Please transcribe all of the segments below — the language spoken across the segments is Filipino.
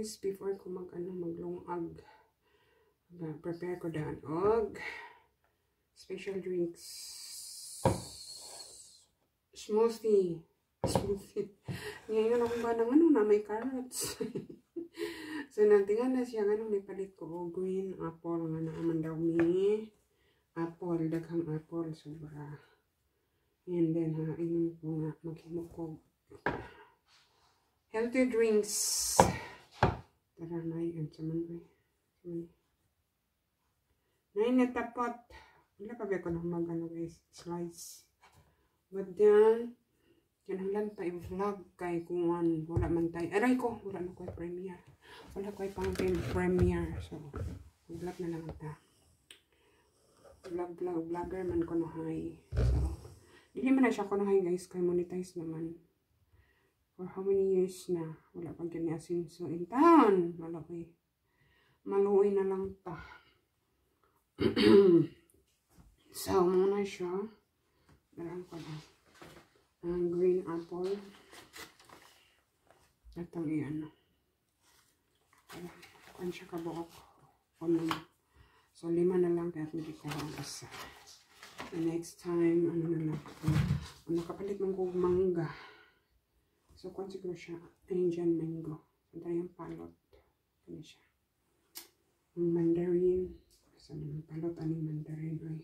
guys, before ko maglungag, prepare ko daan og special drinks. Smoothie. Ngayon ako ba ng na may carrots. So natingan na siya nipalit ko og green apple nga naaman daw mi. Apple, daghang apple sobra. And then inom ko nga maghimo ko healthy drinks. Tara na yun sa mga. Nay natapot. Wala pa ba ko na guys, slice. But then, kinahanglan pa i-vlog kay kuwan. Wala man tayo. Aray ko, wala na ko premiere. Wala ko pang premiere. So, vlog na lang ta. Vlogger man ko hay. So, hindi man na siya ko hay guys. Kay monetize naman. For how many years na. Wala pa ganyan asin. So, in town. Malaki. Maluwi na lang ta. So, muna siya. Darang ko na. Ang green apple. Itong iyan. Kung siya kabuok. So, 5 na lang. Kaya hindi ko ang isa. The next time, ano na lang. Nakapalit ng kong mangga. So, kung siguro siya. Indian mango. Ito yung palot. Ano siya. Mandarin. Sa mga palot, aning mandarin. Ay,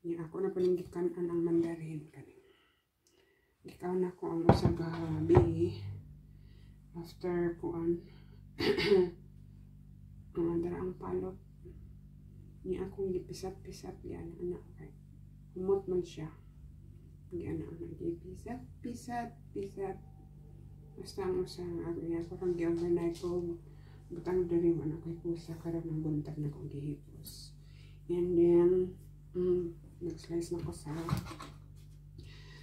niya ako na paninggikan ang mandarin. Ikaw na ko ang usang gabi. After kuan. Dara ang palot. Niya akong gipisat-pisat. Yan, anak. Humot man siya. Yan, anak. Gipisat-pisat. Basta ang usang agay. Parang gi-overnight ko. Butang dari mo anak ko'y pusa karang ng buntag na kong gihipos. And then, nag-slice na ko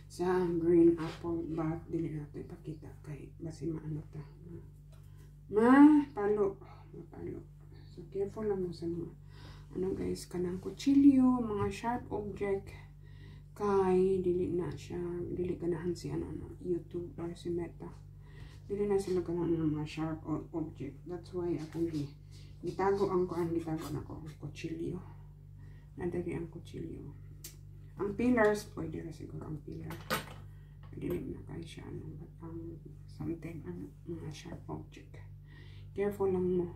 sa green apple, but dili na ito ipakita kay basi maano ta. Mapalo. So, careful lang mo sa mga, ano guys, kanang kutsilyo, mga sharp object, kay dili ganahan si YouTube or si Meta. Dili na sila ganahan ng mga sharp object. That's why ako gitago na ko ang kutsilyo. Nadali ang kutsilyo. Ang pillars, pwede na siguro ang pillar. Dili na kayo siya but something, mga sharp object. Careful lang mo.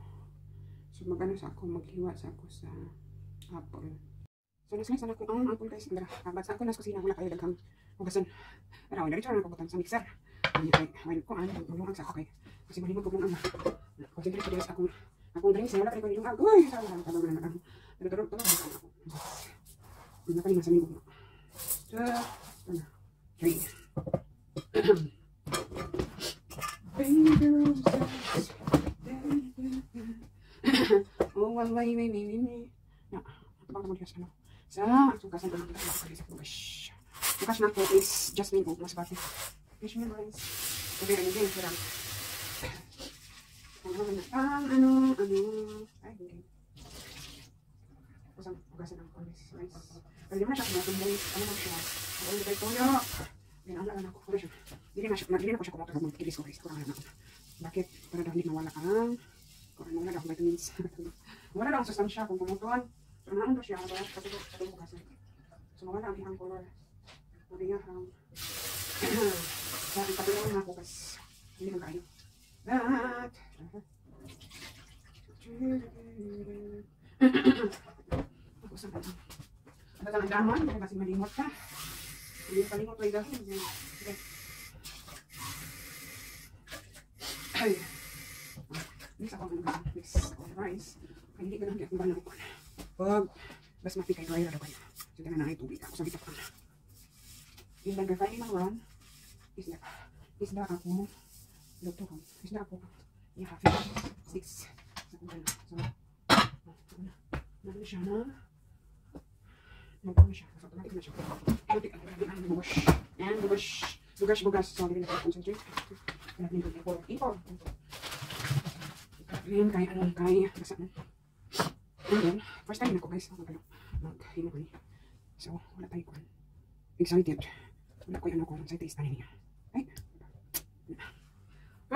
So maghiwa sa ako sa apple. So naslice na ako ang apple guys. Basta ako nas kusina, wala kayo daghang hugasan. Pero dali siya na kabutan sa mixer. Ay, ko ang sa ako kay. Kasi malimot ko kung concentrate ko sa akong drinks. Wala kayo yung uy! Sabi lang, talo na lang. Pero ako. Nakalimang sa lingkong. Three. Baby roses. Oh, why. Napakang mo diyos, sa sugasan ko ng sugas na ko is Jasmine ko, mas bati. Fish me guys. Sabi rin din, sarang. Ay, hindi. Kusang ugasan ang kolis. Nice. Pero di mo na siya kumatumbong. Ano mo siya? Ako yung tayo toyo. Pinaalaan ako. Ano siya? Hindi na ko siya kumatumbong. Mag-ilis ko guys. Kurangan ako. Bakit? Para daw hindi mawala ang wala daw vitamins. Wala daw ang sustansya kung kumutuan. So, naan daw siya. Kasi ito ugasan. So, mawala ang ihang color. Mabingahang. Sa ipatuloy na ako kasi hindi ko kayo. That ako sa mga at ang daman kasi malimot ka. Hindi kalimot ay dahil. Ay mix ako ng rice. Hindi ka lang akong banang ko. Pag basmati kay dry na kayo. So tanan na ay tubig ako sa bitak ko. Yung nag-frying ng run isda ako luto ko. Isda ako i-half 6 sa kung so nagano siya na so automatic na siya bugash and bugash so hindi na concentrate natin ko ipon ngayon kay basta na and then first time na ko guys maghino ko so wala tayo kung excited wala ko yung sa taste na niya ay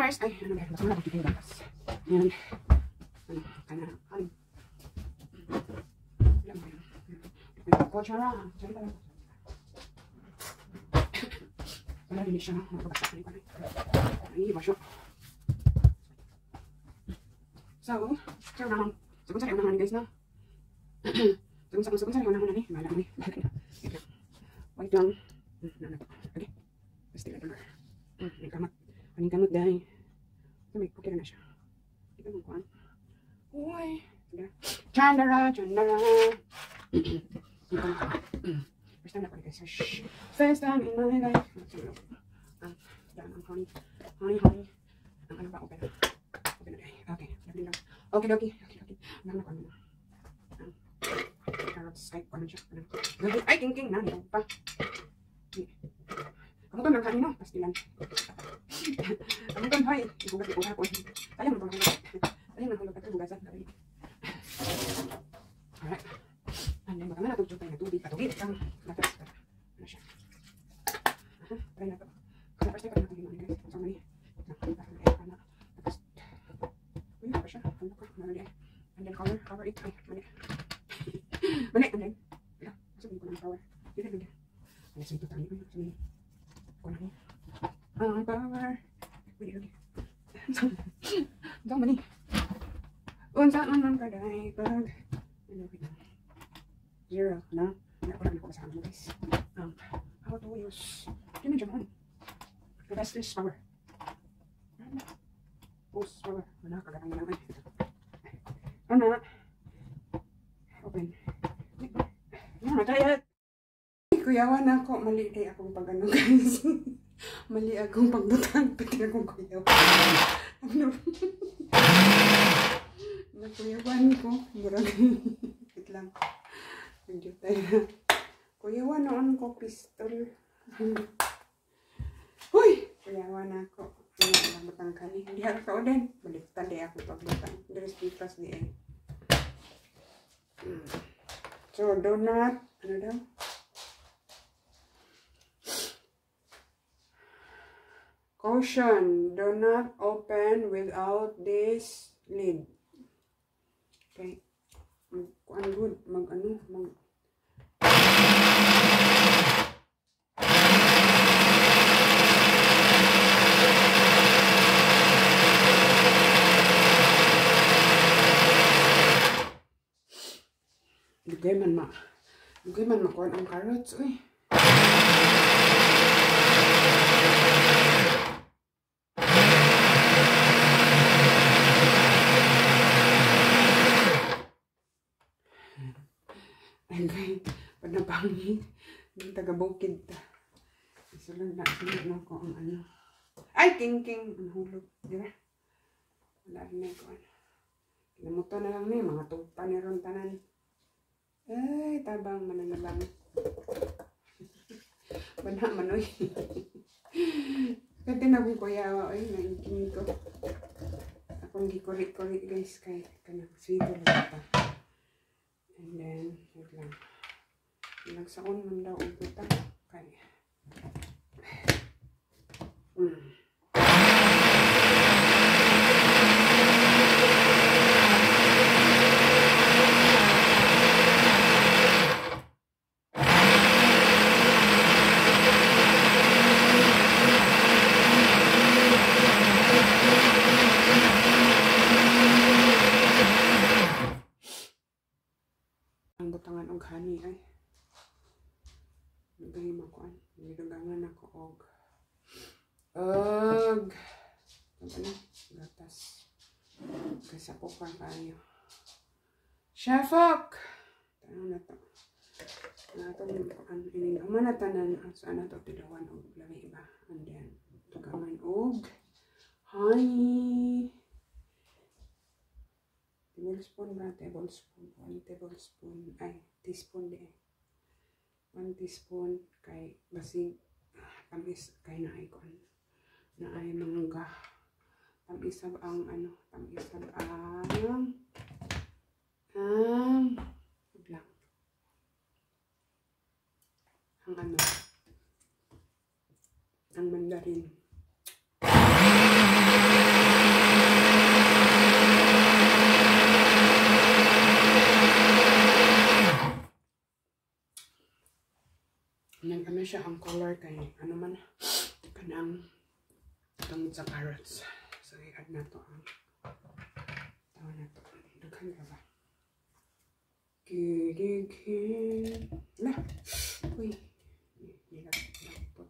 guys, ay, ano guys, masama na kong titigil guys. Yan. Ano, kanya, ano. Alam mo yun. Kutsara. Diyan tayo. Wala din siya, nakabasa ko rin. Ay, basyo. So, sir, unahan. Sagun sa kayo unahan guys na. Sagun sa kayo unahan ni. Mahala ko ni. Wait lang. Okay. Basta tila doon. Nagkamot. Paningkamot dahil. Okay na siya. Kita mo kuhan. Uy. Chandara. First time na ko guys. First time in my life. Yan ang honey. Ang ano ba? Open na. Okay. Okay. Ano na ko ano. Carrots. Ay, ano siya. Ay, king. Na, pa. Kamu kan lang kanino, pastilan. Kamu kan hoy, ibugat ko hapon. Ayaw mo bang hulog at bugasan kami. Alright. Ano ba naman natugtog tayo ng tubig, patugid kang gatas. Ano siya? Try na to. Kasi first time pa natin ginawa guys. So many. Tapos. Uy, ano ba siya? Ano ko? Mali. And then cover it. Ay, mali. And then. Sabihin ko ng power. Hindi. Ay, sabihin ko tayo. Sabihin. Power. Wait. So many. Unsa man kaday pag. Zero na. Wala ko kasama mo guys. How to use. Give me your phone. The best is power. Post power. Wala kagandang naman. Ano? Open. Ano tayo? Kuyawan ako. Mali day akong pag-ano guys. Mali akong pagbutang. Pati akong kuyawan. Ano? Kuyawan ko. Murag. Wait lang. Medyo tayo. Kuyawan noon ko pistol. Huy! Kuyawan ako. Ano ang butang kani. Hindi ako din. Baliktad day ako pagbutang. There's difference di eh. So, donut. Ano daw? Caution, do not open without this lid. Okay. Good. Lugay man makuha ang carrots, uy. Ay, panapangi. Yung taga-bukid ta. Sunod na ko ang ano. Ay, king. Ang hulog. Diba? Wala rin ko ano. Kinamuto na lang ni mga tugpa ni ron tanan. Ay, tabang mananabang. Bana manoy. Kati na kong kuyawa. Ay, naingking ko. Akong gikurit-kurit guys. Kaya kanang sweeter lang ito. And then, wait lang. Nagsaon man daw ang puta. Kaya. Ang butangan og honey ay. Nagahim ako an. Nidugangan ako og gatas. Kasi ako pa kayo. Chefok! Tanong na to. Inigaman na tanan. Saan na to tilawan og lami ba? And then, dugangan og honey. Tablespoon ba? Tablespoon. 1 tablespoon. Ay, teaspoon di eh. 1 teaspoon kay basig tamis kay na icon na ay mangga. Tamisab ang ano, tamisab ang blank. Ang ano, ang mandarin. sugar kay ano man kanang tungod sa carrots. So i-add na to ang tawag na to. Daghan ka ba? Kidigin. Lah. Uy. Hilap-hilapot.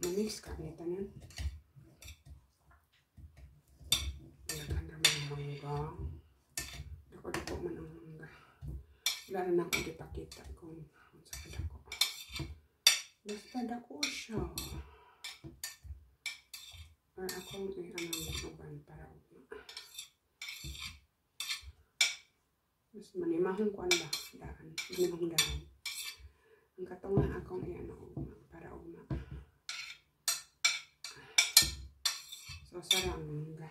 Mamix ka ni tanan. Daghan naman ang mangga. Dako-dako man ang mangga. Wala na ako dipakita kung sa kadako. Basta dako siya. Or akong uban para mas manimahong kuan ba? Daan. Manimahong daan. Ang katong nga akong ugma para ugma. So, sarang mangga.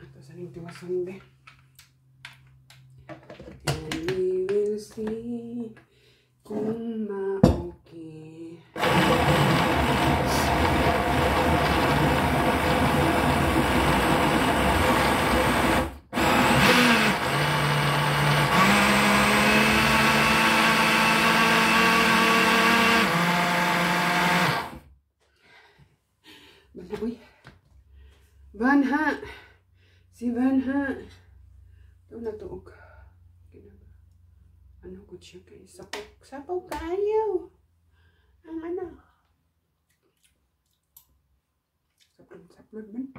Ito sa ning tiwason be. And we will see kung ma-okay. Uy. Banha. Si Banha. Ito na tuog. Ano ko siya kay sapok. Sapok kayo. Ang ano. Saplod man.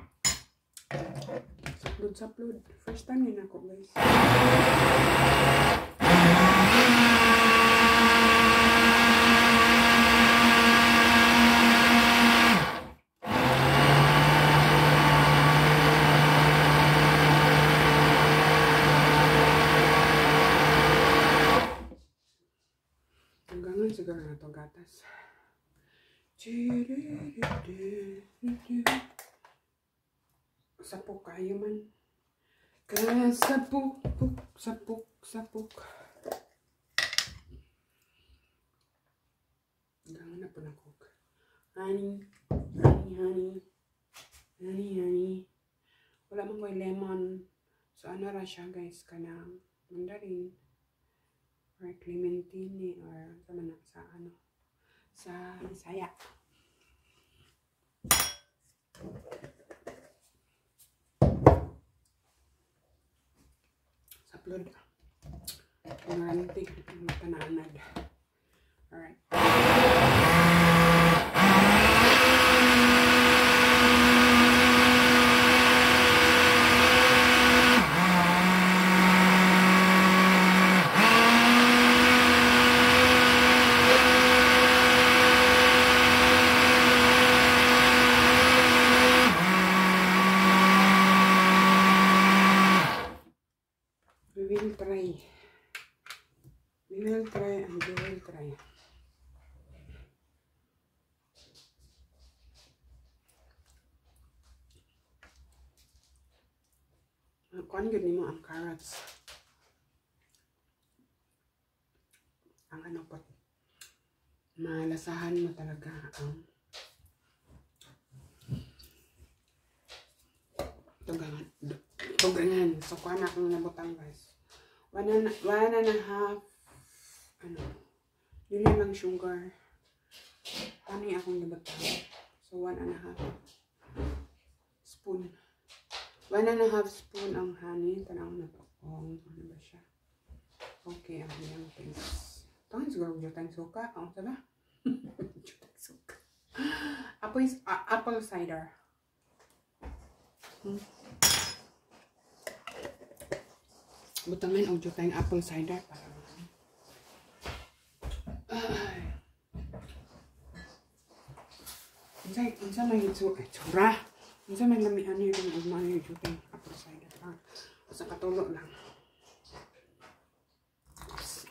Saplod. First time yun ako guys. Siguro na itong gatas. Sapok kayo man. Sapok. Hanggang na po na cook. Honey. Wala mong may lemon. So ano ra siya guys, kanang mandarin. Or clementine or sa ano sa Bisaya. Saplod. Ignorante ang tananad. Alright. We will try and we will try. Kuan yun mo ang carrots. Ang ano po. Malasahan mo talaga ang tugangan. So kuan akong nabutang guys. 1.5 ano, yun lang sugar. Honey akong nabutang. So 1.5 spoon. 1.5 spoon ang honey. Tanaw na to. Oh, ano ba siya? Okay, ang iyang taste. Tangan siguro jutang suka. Ang sabi? Jutang suka. Apple cider. Butangan og jutang apple cider para Unsa may tsura. Unsa may lamian niyo ng ugma niyo jutang apple cider. Sa katulo lang.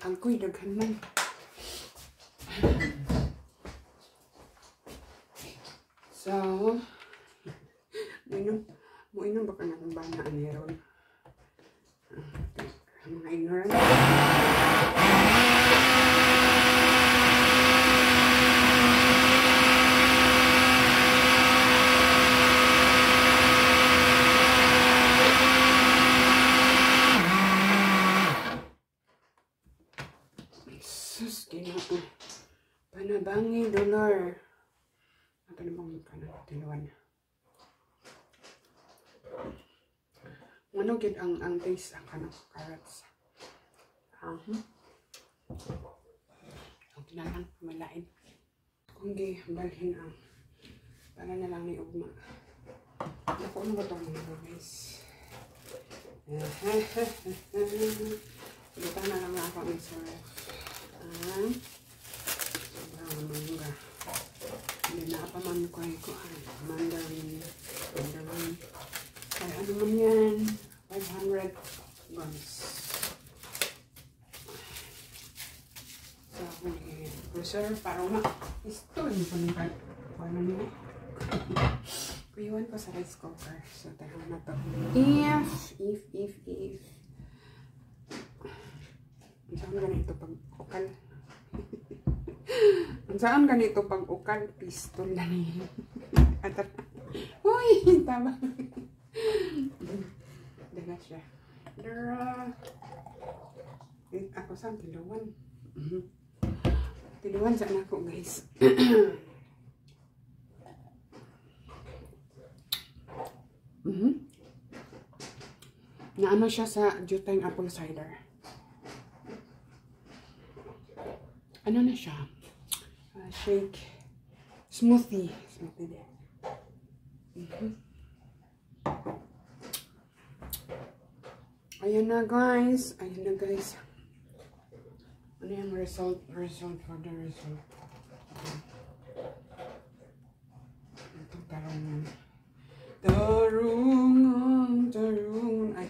Ang kuy daghan man. So, Muinom baka na kung bana ang meron. Mga ignorant. Sus, ginoo. Panabangi, dollar. Ito na bang tiluan. Ano gid ang taste ang kanang carrots. Okay na lang, malain. Kung di, balhin ang para na lang ni ugma. Ako ano ba itong mga guys? Lutan na lang ako ng sarap. Sobrang mangga. Hindi na pa man ko ay mandarin. Kaya ano man yan? 500 grams. So, preserve para ito yung panikan. Paano nyo? Kuyawan ko sa rice cooker. So, tayo na to. If. Ang saan ganito pag-ukal? Ang saan ganito pag-ukal? Pistol na niya. Uy! Tama. Daga siya. Dara. Ako saan? Tiluan. Tiluan saan ako guys. Naano siya sa juteng apple cider. Ano na siya? Shake. Smoothie. Smoothie din. Ayan na guys. Ano yung result for the result? Ito tarungan. Tarungan. Ay.